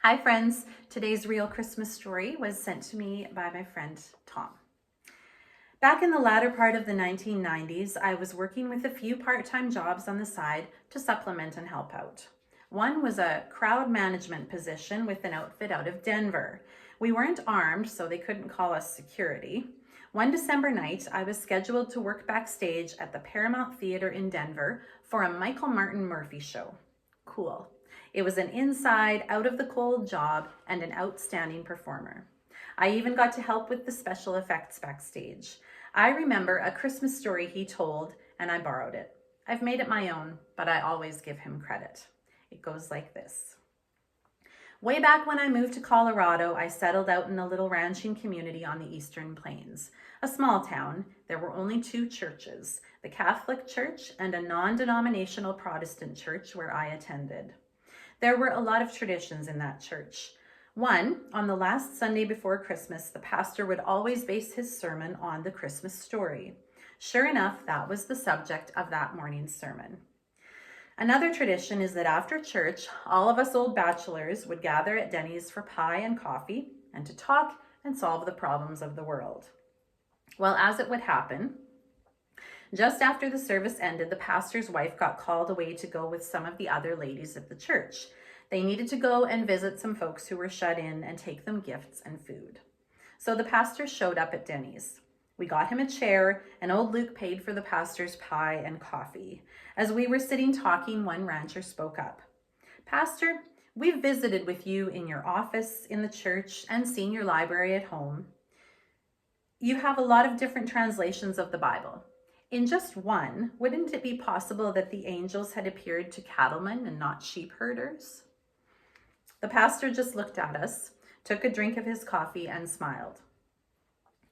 Hi friends, today's real Christmas story was sent to me by my friend Tom. Back in the latter part of the 1990s, I was working with a few part-time jobs on the side to supplement and help out. One was a crowd management position with an outfit out of Denver. We weren't armed, so they couldn't call us security. One December night, I was scheduled to work backstage at the Paramount Theater in Denver for a Michael Martin Murphey show. Cool. It was an inside, out of the cold job and an outstanding performer. I even got to help with the special effects backstage. I remember a Christmas story he told and I borrowed it. I've made it my own, but I always give him credit. It goes like this. Way back when I moved to Colorado, I settled out in a little ranching community on the Eastern Plains. A small town. There were only two churches, the Catholic Church and a non-denominational Protestant church where I attended. There were a lot of traditions in that church. One, on the last Sunday before Christmas, the pastor would always base his sermon on the Christmas story. Sure enough, that was the subject of that morning's sermon. Another tradition is that after church, all of us old bachelors would gather at Denny's for pie and coffee and to talk and solve the problems of the world. Well, as it would happen, just after the service ended, the pastor's wife got called away to go with some of the other ladies at the church. They needed to go and visit some folks who were shut in and take them gifts and food. So the pastor showed up at Denny's. We got him a chair, and old Luke paid for the pastor's pie and coffee. As we were sitting talking, one rancher spoke up. Pastor, we've visited with you in your office, in the church, and seen your library at home. You have a lot of different translations of the Bible. In just one, wouldn't it be possible that the angels had appeared to cattlemen and not sheep herders? The pastor just looked at us, took a drink of his coffee, and smiled.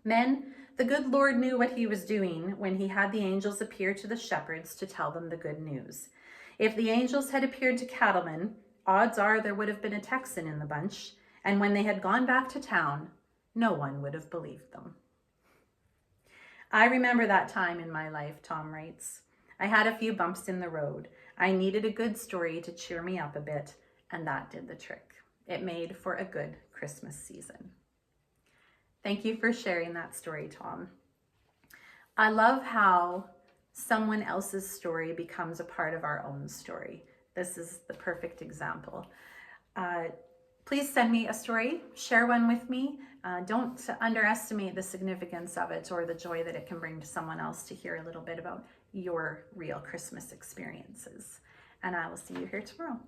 Men, the good Lord knew what he was doing when he had the angels appear to the shepherds to tell them the good news. If the angels had appeared to cattlemen, odds are there would have been a Texan in the bunch, and when they had gone back to town, no one would have believed them. I remember that time in my life, Tom writes. I had a few bumps in the road. I needed a good story to cheer me up a bit, and that did the trick. It made for a good Christmas season. Thank you for sharing that story, Tom. I love how someone else's story becomes a part of our own story. This is the perfect example. Please send me a story, share one with me. Don't underestimate the significance of it or the joy that it can bring to someone else to hear a little bit about your real Christmas experiences. And I will see you here tomorrow.